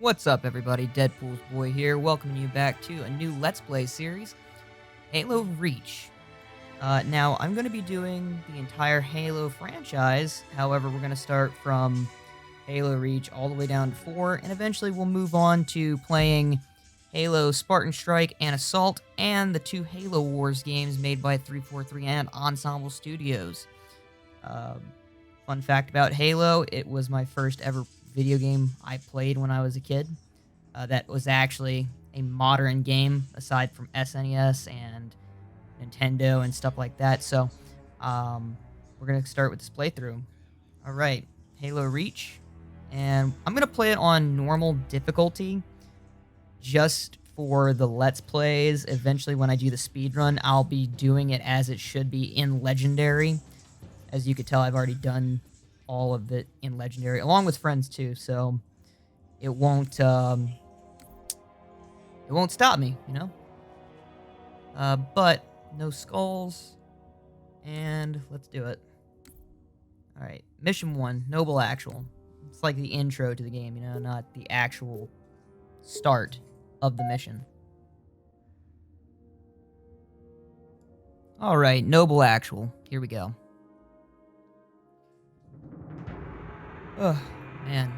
What's up, everybody? Dedpolsboi here, welcoming you back to a new Let's Play series, Halo Reach. Now, I'm going to be doing the entire Halo franchise. However, we're going to start from Halo Reach all the way down to 4, and eventually we'll move on to playing Halo Spartan Strike and Assault, and the two Halo Wars games made by 343 and Ensemble Studios. Fun fact about Halo, it was my first ever video game I played when I was a kid. That was actually a modern game, aside from SNES and Nintendo and stuff like that. So, we're going to start with this playthrough. Alright, Halo Reach. And I'm going to play it on normal difficulty, just for the Let's Plays. Eventually, when I do the speedrun, I'll be doing it as it should be in Legendary. As you could tell, I've already done all of it in Legendary, along with friends too, so it won't stop me, you know? But no skulls, and let's do it. Alright, Mission 1, Noble Actual. It's like the intro to the game, you know, not the actual start of the mission. Alright, Noble Actual. Here we go. Oh, man.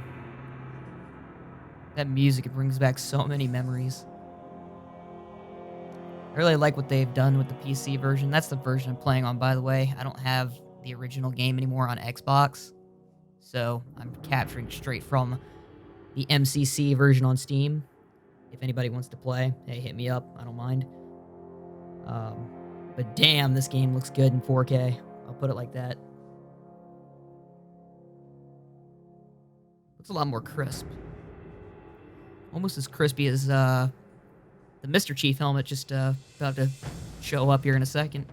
That music, it brings back so many memories. I really like what they've done with the PC version. That's the version I'm playing on, by the way. I don't have the original game anymore on Xbox, so I'm capturing straight from the MCC version on Steam. If anybody wants to play, hey, hit me up. I don't mind. But damn, this game looks good in 4K. I'll put it like that. Looks a lot more crisp. Almost as crispy as the Mr. Chief helmet just about to show up here in a second.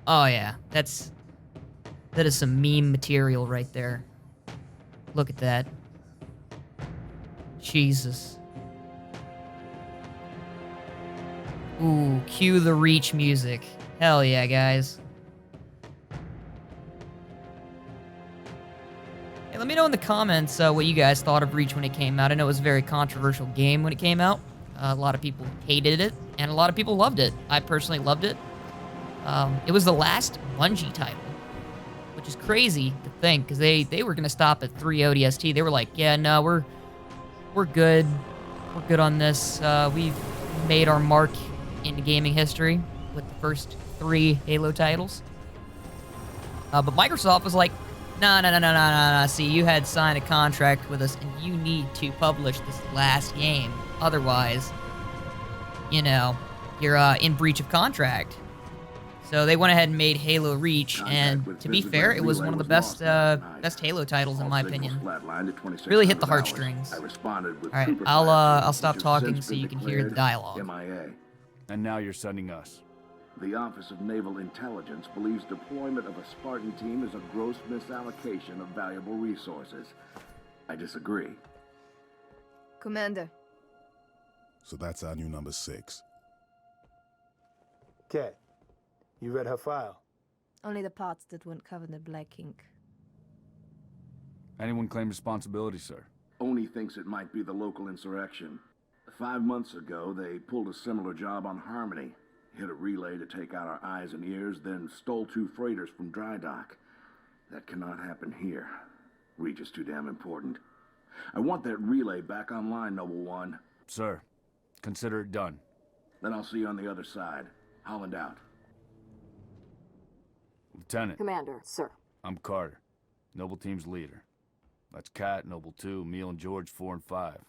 Oh yeah, that is some meme material right there. Look at that. Jesus. Ooh, cue the Reach music. Hell yeah, guys. Hey, let me know in the comments what you guys thought of Reach when it came out. I know it was a very controversial game when it came out. A lot of people hated it, and a lot of people loved it. I personally loved it. It was the last Bungie title, which is crazy to think, because they were going to stop at 3 ODST. They were like, yeah, no, we're good. We're good on this. We've made our mark in gaming history with the first 3 Halo titles. But Microsoft was like, no. See, you had signed a contract with us, and you need to publish this last game. Otherwise, you know, you're in breach of contract. So they went ahead and made Halo Reach, and to be fair, it was one of the best Halo titles in my opinion. Really hit the heartstrings. All right, I'll stop talking so you can hear the dialogue. And now you're sending us. The Office of Naval Intelligence believes deployment of a Spartan team is a gross misallocation of valuable resources. I disagree. Commander. So that's our new number 6. Kat, you read her file? Only the parts that weren't covered in black ink. Anyone claim responsibility, sir? Oni thinks it might be the local insurrection. 5 months ago, they pulled a similar job on Harmony. Hit a relay to take out our eyes and ears, then stole 2 freighters from dry dock. That cannot happen here. Reach is too damn important. I want that relay back online, Noble One. Sir, consider it done. Then I'll see you on the other side. Holland out. Lieutenant. Commander, sir. I'm Carter, Noble Team's leader. That's Kat, Noble 2, Emil and George 4 and 5.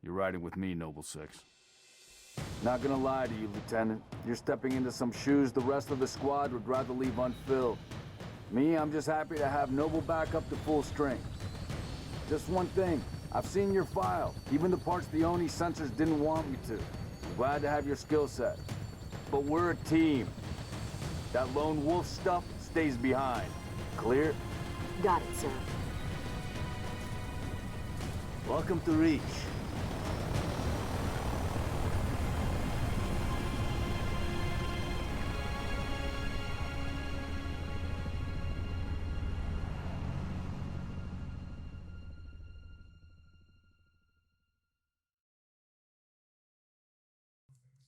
You're riding with me, Noble 6. Not gonna lie to you, Lieutenant. You're stepping into some shoes the rest of the squad would rather leave unfilled. Me, I'm just happy to have Noble back up to full strength. Just one thing, I've seen your file, even the parts the Oni censors didn't want me to. I'm glad to have your skill set. But we're a team. That lone wolf stuff stays behind. Clear? Got it, sir. Welcome to Reach.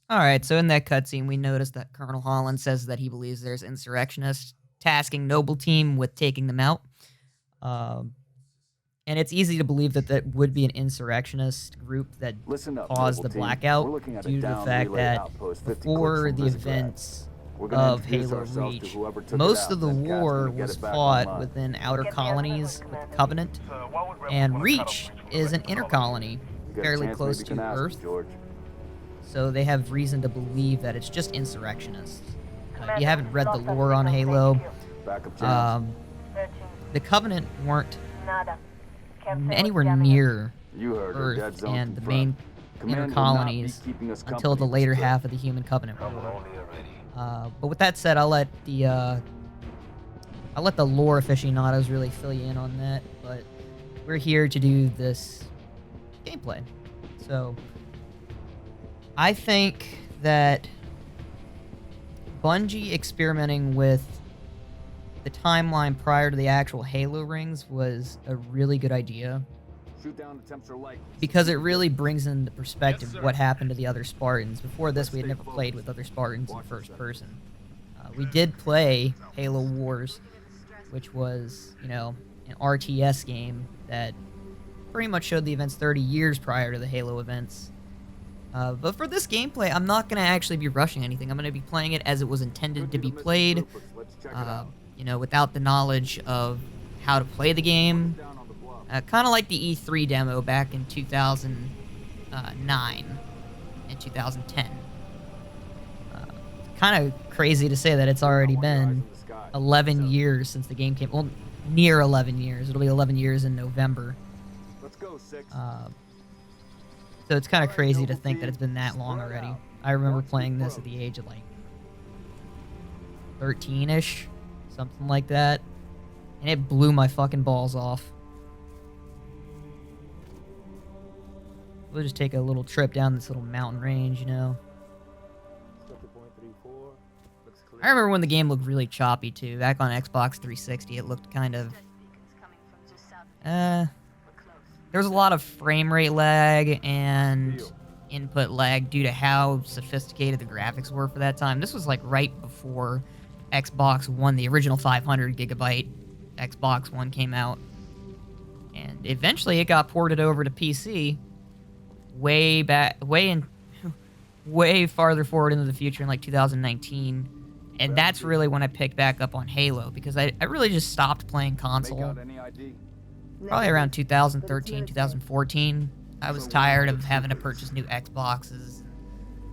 All right, so in that cutscene, we noticed that Colonel Holland says that he believes there's insurrectionists tasking Noble Team with taking them out. Um, and it's easy to believe that that would be an insurrectionist group that Listen up, caused the Noble Team. blackout We're looking at a due to the down fact relay that outpost 50 clicks before from the Visegrad. events We're gonna of introduce Halo ourselves to Reach, whoever took it most out, of the then Cat's war gonna get was it back fought online. within outer colonies with the Covenant, and Reach is an inner colony, You got a fairly chance, close maybe you to can ask him, Earth. George. So they have reason to believe that it's just insurrectionists. If you haven't read the lore on Halo, Backup chance. the Covenant weren't anywhere near You heard her. Dead Earth zone and the confirmed. main Command inner will not be colonies keeping us until the company, later Mr. half of the Human Covenant War. But with that said, I'll let the lore aficionados really fill you in on that. But we're here to do this gameplay, so I think that Bungie experimenting with the timeline prior to the actual Halo rings was a really good idea, Shoot down attempts are likely. because it really brings into perspective what happened to the other Spartans. Before this, we had never played with other Spartans in first person. We did play Halo Wars, which was, you know, an RTS game that pretty much showed the events 30 years prior to the Halo events. But for this gameplay, I'm not going to actually be rushing anything. I'm going to be playing it as it was intended to be played, you know, without the knowledge of how to play the game. Kind of like the E3 demo back in 2009 and 2010. Kind of crazy to say that it's already been 11 years since the game came. Well, near 11 years. It'll be 11 years in November. Let's go, 6. So it's kind of crazy to think that it's been that long already. I remember playing this at the age of like 13-ish, something like that. And it blew my fucking balls off. We'll just take a little trip down this little mountain range, you know. I remember when the game looked really choppy too. Back on Xbox 360, it looked kind of... there was a lot of frame rate lag and input lag due to how sophisticated the graphics were for that time. This was like right before Xbox One, the original 500 gigabyte Xbox One came out. And eventually it got ported over to PC way farther forward into the future in like 2019. And that's really when I picked back up on Halo, because I really just stopped playing console probably around 2013, 2014. I was tired of having to purchase new Xboxes,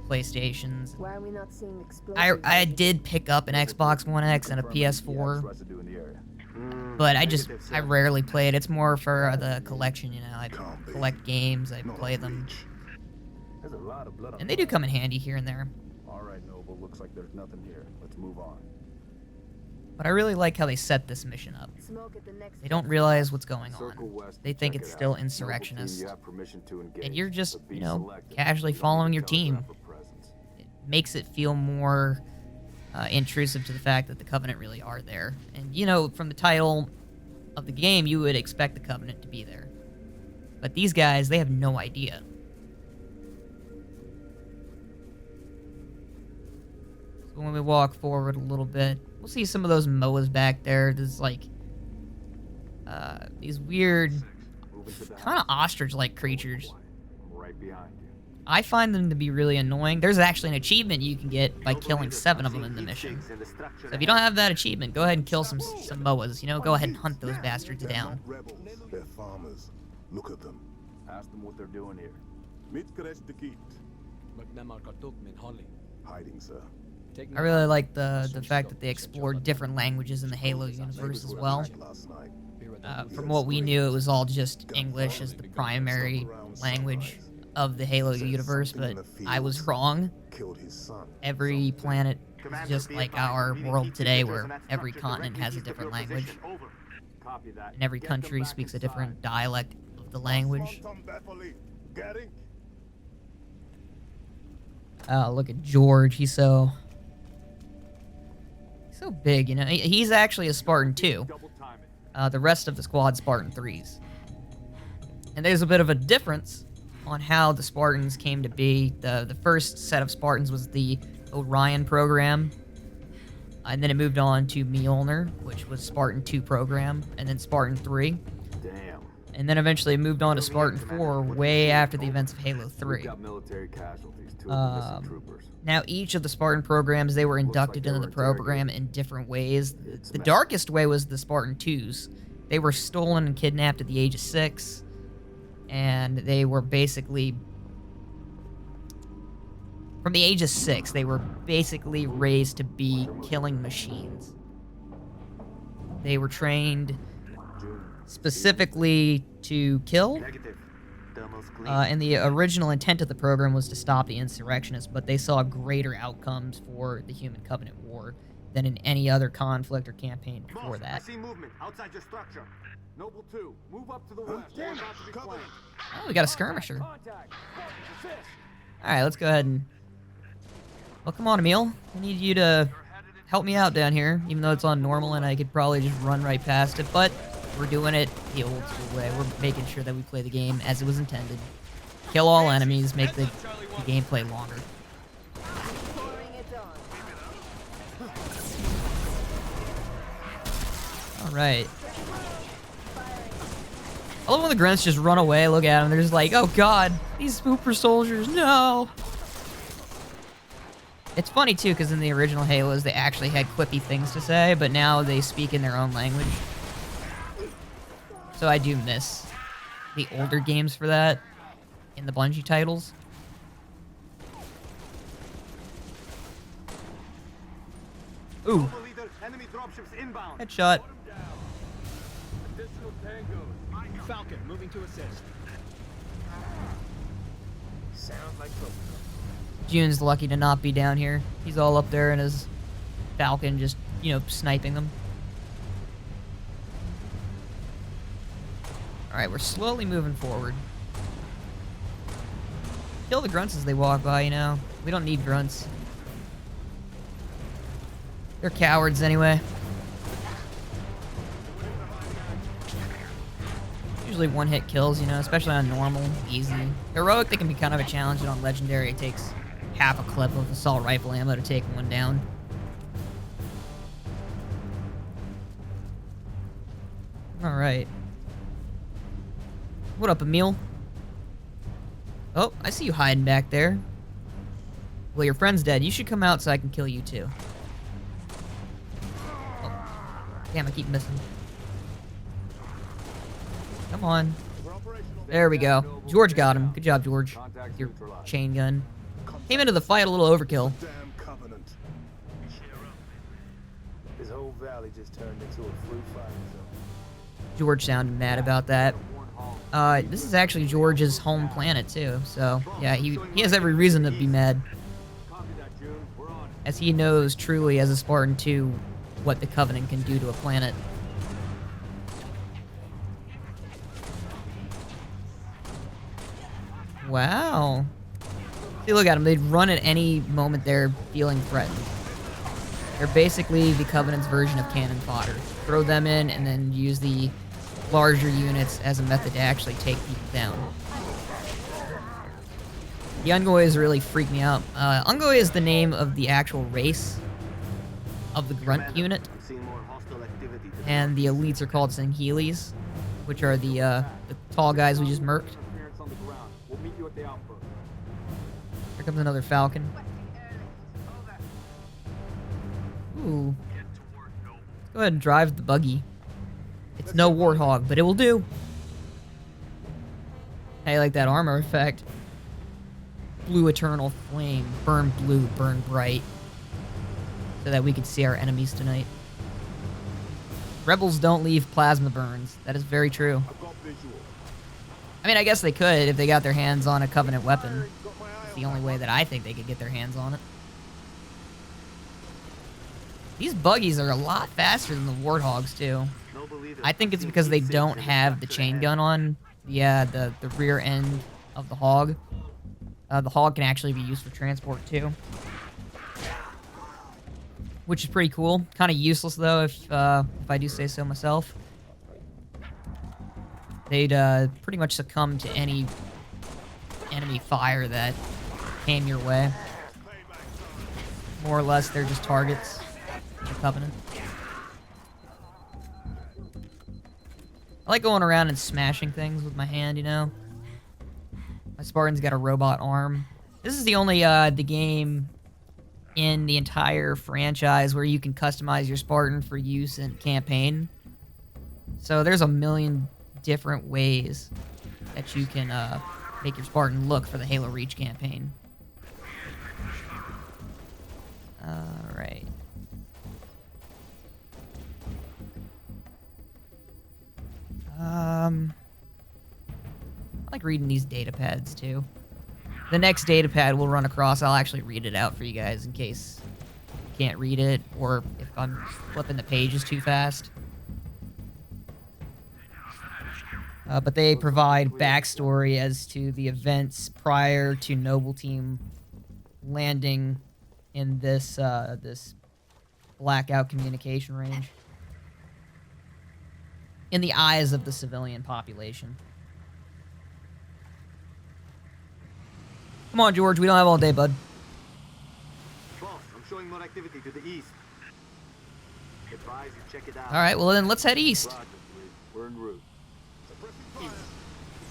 PlayStations. Why are we not seeing explosions? I did pick up an Xbox One X and a PS4, but I rarely play it. It's more for the collection, you know. I collect games, I play them, and they do come in handy here and there. All right, Noble. Looks like there's nothing here. Let's move on. But I really like how they set this mission up. They don't realize what's going on. They think it's still insurrectionist. And you're just, you know, casually following your team. It makes it feel more intrusive to the fact that the Covenant really are there. And, you know, from the title of the game, you would expect the Covenant to be there. But these guys, they have no idea. So when we walk forward a little bit, we'll see some of those MOAs back there. There's like these weird, kind of ostrich-like creatures. Right behind you. I find them to be really annoying. There's actually an achievement you can get by killing 7 of them in the mission. So if you don't have that achievement, go ahead and kill some MOAs. You know, go ahead and hunt those bastards down. They're farmers. Look at them. Ask them what they're doing here. Hiding, sir. I really like the fact that they explored different languages in the Halo universe as well. Last night. From what we knew, it was all just English as the primary language of the Halo universe, but I was wrong. Killed his son. Every planet is just like our world today, where every continent has a different language, and every country speaks a different dialect of the language. Oh, look at George. He's so big, you know. He's actually a Spartan 2. The rest of the squad Spartan 3s. And there's a bit of a difference on how the Spartans came to be. The first set of Spartans was the Orion program, and then it moved on to Mjolnir, which was Spartan 2 program, and then Spartan 3. Damn. And then eventually it moved on to Spartan 4 way after the events of Halo 3. We've got military casualties, 2 of the missing troopers. Now, each of the Spartan programs, they were inducted into the program in different ways. The darkest way was the Spartan 2s. They were stolen and kidnapped at the age of 6, and they were basically... From the age of 6, they were basically raised to be killing machines. They were trained specifically to kill. And the original intent of the program was to stop the insurrectionists, but they saw greater outcomes for the Human Covenant War than in any other conflict or campaign before that. I see movement outside your structure. Noble 2, move up to the west. Damn it, cover. Oh, we got a skirmisher. Alright, let's go ahead and... Well, come on, Emil. I need you to help me out down here, even though it's on normal and I could probably just run right past it, but we're doing it the old school way. We're making sure that we play the game as it was intended. Kill all enemies, make the gameplay longer. Alright. I love when the grunts just run away, look at them, they're just like, oh god, these super soldiers, no! It's funny too, because in the original Halos, they actually had quippy things to say, but now they speak in their own language. So I do miss the older games for that in the Bungie titles. Ooh. Headshot. Falcon moving to assist. Sounds like trouble. June's lucky to not be down here. He's all up there in his Falcon just, you know, sniping them. Alright, we're slowly moving forward. Kill the grunts as they walk by, you know. We don't need grunts. They're cowards anyway. Usually one-hit kills, you know, especially on normal, easy. Heroic, they can be kind of a challenge, and on legendary, it takes half a clip of assault rifle ammo to take one down. Alright. What up, Emil? Oh, I see you hiding back there. Well, your friend's dead. You should come out so I can kill you too. Oh. Damn, I keep missing. Come on. There we go. George got him. Good job, George. With your chain gun. Came into the fight a little overkill. Damn covenant. This whole valley just turned into a free fire zone. George sounded mad about that. This is actually George's home planet too, so yeah, he has every reason to be mad. As he knows truly as a Spartan 2 what the Covenant can do to a planet. Wow. See, look at them. They'd run at any moment they're feeling threatened. They're basically the Covenant's version of cannon fodder. Throw them in and then use the larger units as a method to actually take people down. The Ungoys really freak me out. Ungoy is the name of the actual race of the grunt unit. And the elites are called Sanghelis, which are the tall guys we just murked. Here comes another Falcon. Ooh. Let's go ahead and drive the buggy. It's no Warthog, but it will do. I like that armor effect. Blue eternal flame. Burn blue, burn bright. So that we can see our enemies tonight. Rebels don't leave plasma burns. That is very true. I mean, I guess they could if they got their hands on a Covenant weapon. It's the only way that I think they could get their hands on it. These buggies are a lot faster than the Warthogs, too. I think it's because they don't have the chain gun on the rear end of the Hog. The Hog can actually be used for transport, too. Which is pretty cool. Kind of useless, though, if I do say so myself. They'd pretty much succumb to any enemy fire that came your way. More or less, they're just targets of the Covenant. I like going around and smashing things with my hand, you know? My Spartan's got a robot arm. This is the only the game in the entire franchise where you can customize your Spartan for use in campaign. So there's a million different ways that you can make your Spartan look for the Halo Reach campaign. Alright. I like reading these data pads too. The next data pad we'll run across, I'll actually read it out for you guys in case you can't read it, or if I'm flipping the pages too fast. But they provide backstory as to the events prior to Noble Team landing in this this blackout communication range. In the eyes of the civilian population. Come on, George, we don't have all day, bud. Boss, I'm showing more activity to the east. Advise you check it out. Alright, well then let's head east. Roger, we're en route.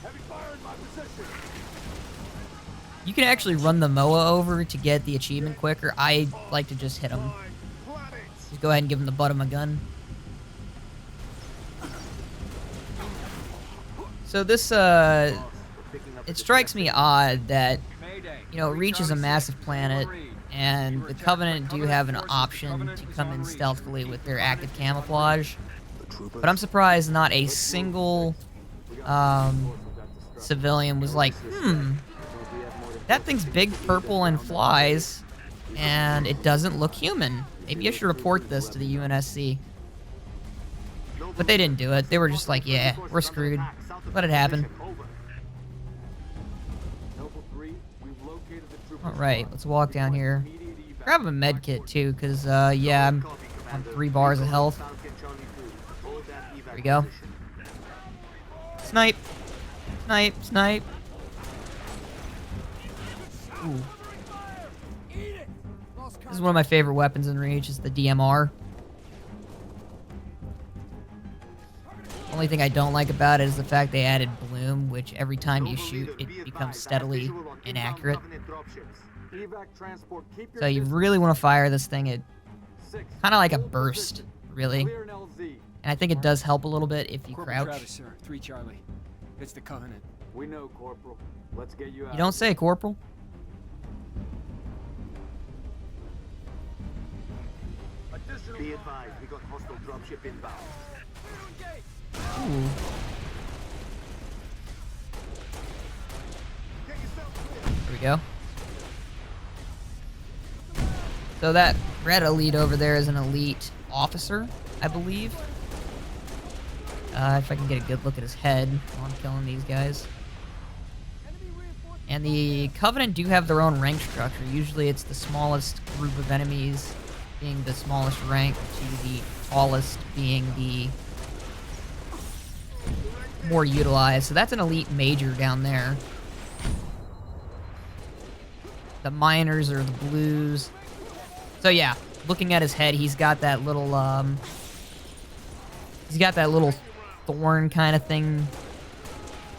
Heavy fire in my position. You can actually run the MOA over to get the achievement quicker. I like to just hit him. Just go ahead and give him the butt of my gun. So this, it strikes me odd that, you know, Reach is a massive planet, and the Covenant do have an option to come in stealthily with their active camouflage. But I'm surprised not a single civilian was like, that thing's big, purple, and flies, and it doesn't look human. Maybe I should report this to the UNSC. But they didn't do it. They were just like, yeah, we're screwed. Let it happen. Alright, let's walk down here. Grab a med kit too, because, yeah, I'm on 3 bars of health. There we go. Snipe! Snipe! Snipe! Ooh. This is one of my favorite weapons in Reach, is the DMR. Only thing I don't like about it is the fact they added bloom, which every time you shoot, it becomes steadily inaccurate. So you really want to fire this thing at kind of like a burst, really. And I think it does help a little bit if you Corporal crouch. Travis, sir. 3 Charlie. It's the Covenant. We know, Corporal. Let's get you out. You don't say, Corporal. Be advised, we got hostile dropship inbound. Ooh. There we go. So that red elite over there is an elite officer, I believe. If I can get a good look at his head while I'm killing these guys. And the Covenant do have their own rank structure. Usually it's the smallest group of enemies being the smallest rank to the tallest being the more utilized. So that's an elite major down there. The miners are the blues. So yeah, looking at his head, he's got that little thorn kind of thing,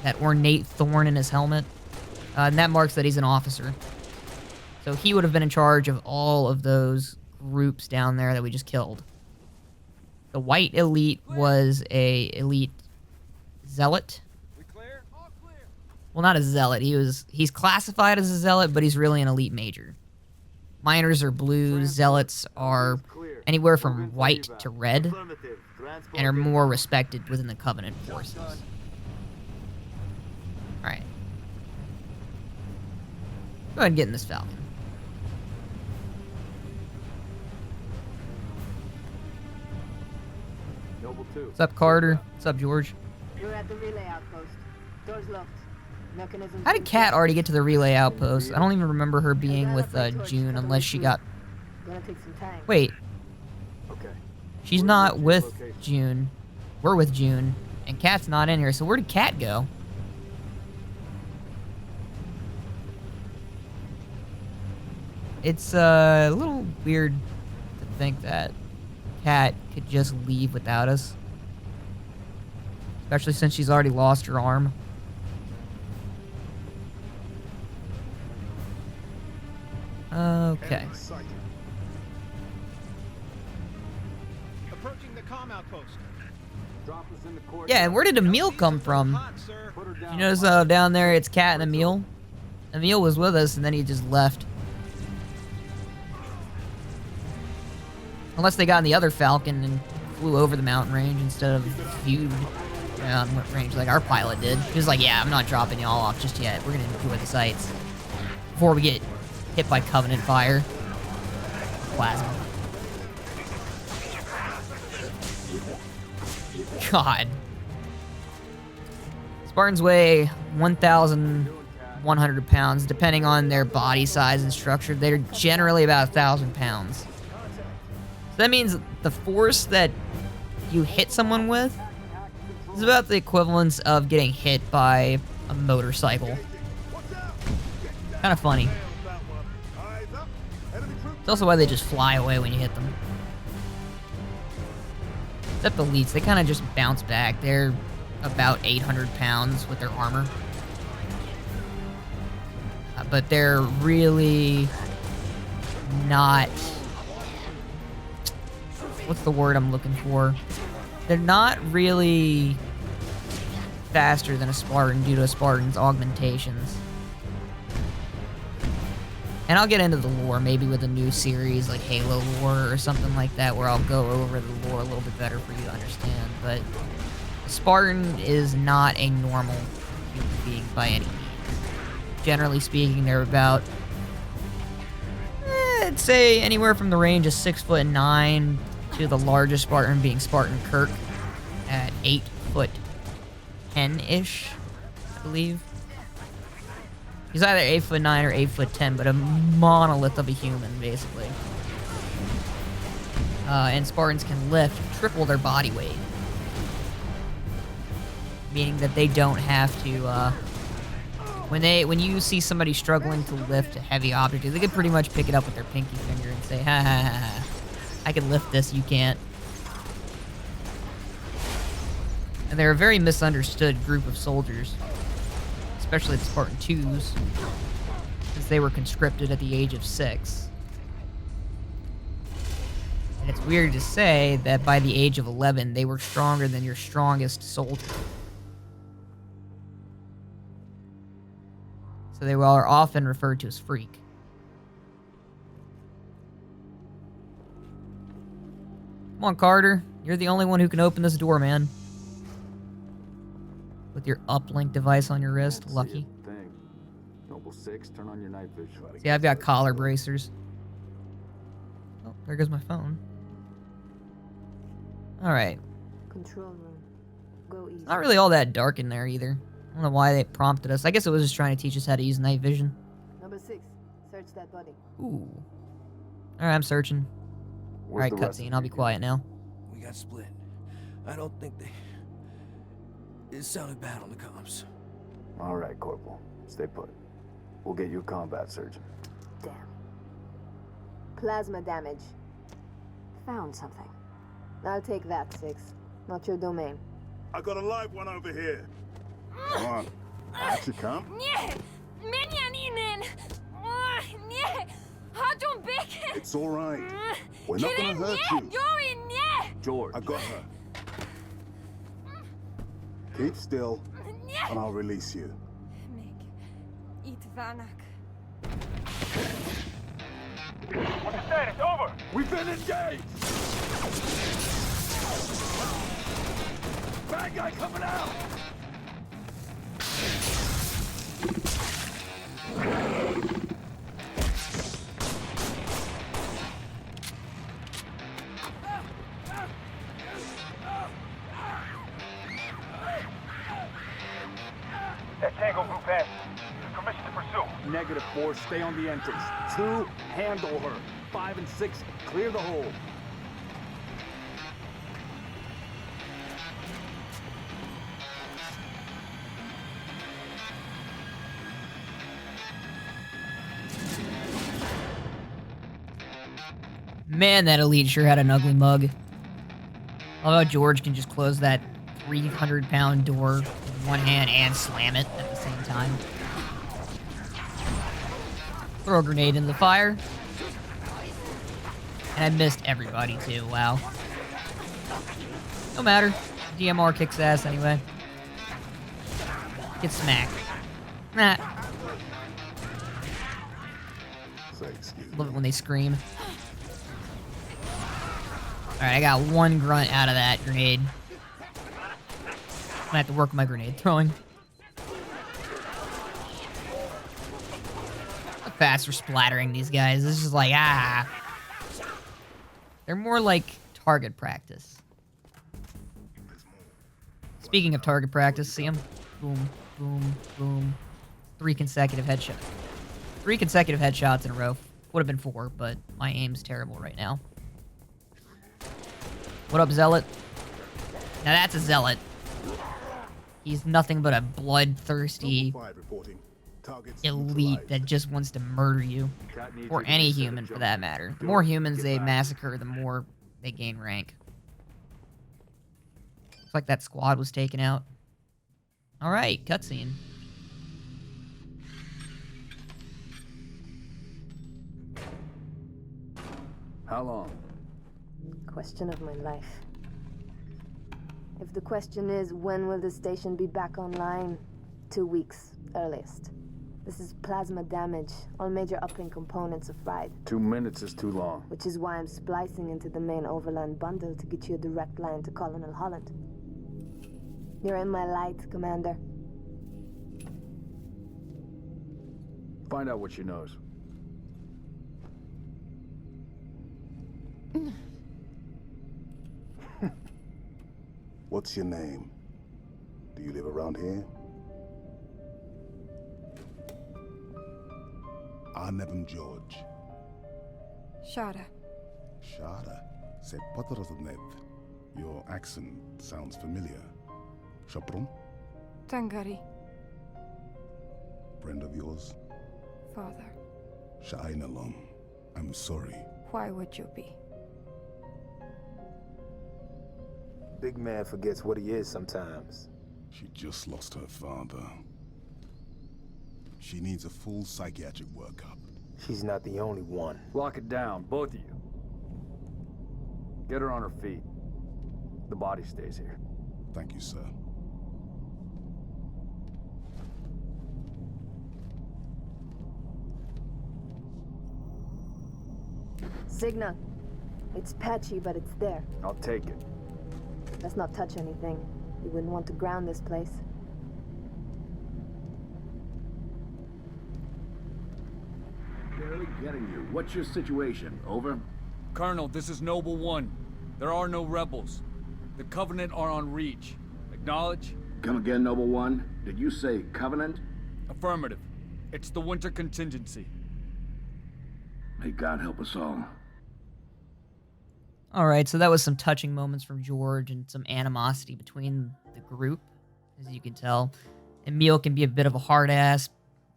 that ornate thorn in his helmet, and that marks that he's an officer. So he would have been in charge of all of those groups down there that we just killed. The white elite was a elite zealot. Well, not a zealot. He's classified as a zealot, but he's really an elite major. Miners are blue. Zealots are anywhere from white to red, and are more respected within the Covenant forces. All right. Go ahead and get in this Falcon. What's up, Carter? What's up, George? We're at the relay outpost. Doors locked. Mechanism. How did Kat already get to the relay outpost? I don't even remember her being with June unless she got... Gonna take some time. Wait. Okay. She's not with June. We're with June. And Kat's not in here, so where did Kat go? It's a little weird to think that Kat could just leave without us. Especially since she's already lost her arm. Okay. Approaching the comm outpost. Drop us in the court. Yeah, and where did Emil come from? You notice down there it's Kat and Emil? Emil was with us and then he just left. Unless they got in the other Falcon and flew over the mountain range instead of viewed range like our pilot did. He was like, yeah, I'm not dropping y'all off just yet. We're gonna enjoy the sights before we get hit by Covenant fire. Plasma. God. Spartans weigh 1,100 pounds, depending on their body size and structure. They're generally about 1,000 pounds. So that means the force that you hit someone with is about the equivalence of getting hit by a motorcycle. Kind of funny. It's also why they just fly away when you hit them. Except the elites, they kind of just bounce back. They're about 800 pounds with their armor. But they're really not... What's the word I'm looking for? They're not really faster than a Spartan due to a Spartan's augmentations. And I'll get into the lore, maybe with a new series like Halo lore or something like that, where I'll go over the lore a little bit better for you to understand. But a Spartan is not a normal human being by any means. Generally speaking, they're about, I'd say anywhere from the range of 6'9" to the largest Spartan being Spartan Kirk at 8'10"-ish, I believe. He's either 8'9" or 8'10", but a monolith of a human, basically. And Spartans can lift triple their body weight. Meaning that they don't have to, when you see somebody struggling to lift a heavy object, they can pretty much pick it up with their pinky finger and say, ha ha ha ha, I can lift this, you can't. And they're a very misunderstood group of soldiers. Especially the Spartan 2s, since they were conscripted at the age of 6. And it's weird to say that by the age of 11, they were stronger than your strongest soldier. So they are often referred to as freak. Come on, Carter. You're the only one who can open this door, man. With your uplink device on your wrist, lucky. Noble 6, turn on your night vision. See, I've got collar bracers. Oh, there goes my phone. Alright. Control room. Go easy. Not really all that dark in there either. I don't know why they prompted us. I guess it was just trying to teach us how to use night vision. Number 6, search that body. Ooh. Alright, I'm searching. Alright, cutscene. I'll be quiet now. We got split. I don't think they... It sounded bad on the comms. All right, Corporal. Stay put. We'll get you a combat surgeon. Damn. Plasma damage. Found something. I'll take that, 6. Not your domain. I got a live one over here. Come on. Out you come. It's all right. We're not gonna hurt you. George. I got her. Keep still, and I'll release you. What's the status? Over! We've been engaged! Bad guy coming out! That Tango group has permission to pursue. -4, stay on the entrance. 2, handle her. 5 and 6, clear the hole. Man, that elite sure had an ugly mug. Although George can just close that 300-pound door with one hand and slam it at the same time. Throw a grenade in the fire. And I missed everybody too, wow. No matter. DMR kicks ass anyway. Get smacked. Nah. Love it when they scream. Alright, I got one grunt out of that grenade. I have to work my grenade throwing. Fast for splattering these guys. This is like, ah. They're more like target practice. Speaking of target practice, see them? Boom, boom, boom. 3 consecutive headshots. 3 consecutive headshots in a row. Would have been 4, but my aim's terrible right now. What up, Zealot? Now that's a Zealot. He's nothing but a bloodthirsty elite that just wants to murder you. Or any human, for that matter. The more humans they massacre, the more they gain rank. Looks like that squad was taken out. Alright, cutscene. How long? Question of my life. If the question is, when will the station be back online? 2 weeks, earliest. This is plasma damage. All major uplink components are fried. 2 minutes is too long. Which is why I'm splicing into the main overland bundle to get you a direct line to Colonel Holland. You're in my light, Commander. Find out what she knows. What's your name? Do you live around here? I'm George. Shada. Shada. Se Pottersnet. Your accent sounds familiar. Shapron? Tangari. Friend of yours? Father. Sha'ainalom. I'm sorry. Why would you be? Big man forgets what he is sometimes. She just lost her father. She needs a full psychiatric workup. She's not the only one. Lock it down, both of you. Get her on her feet. The body stays here. Thank you, sir. Signal. It's patchy, but it's there. I'll take it. Let's not touch anything. You wouldn't want to ground this place. Barely getting you. What's your situation? Over? Colonel, this is Noble 1. There are no rebels. The Covenant are on Reach. Acknowledge? Come again, Noble 1? Did you say Covenant? Affirmative. It's the winter contingency. May God help us all. Alright, so that was some touching moments from George and some animosity between the group, as you can tell. Emil can be a bit of a hard ass,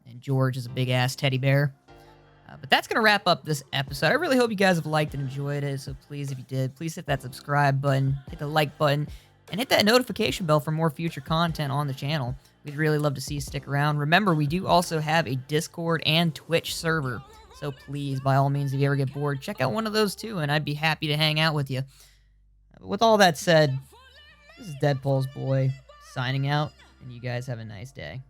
and George is a big ass teddy bear. But that's going to wrap up this episode. I really hope you guys have liked and enjoyed it, so please, if you did, please hit that subscribe button, hit the like button, and hit that notification bell for more future content on the channel. We'd really love to see you stick around. Remember, we do also have a Discord and Twitch server. So please, by all means, if you ever get bored, check out one of those too, and I'd be happy to hang out with you. With all that said, this is Dedpolsboi signing out, and you guys have a nice day.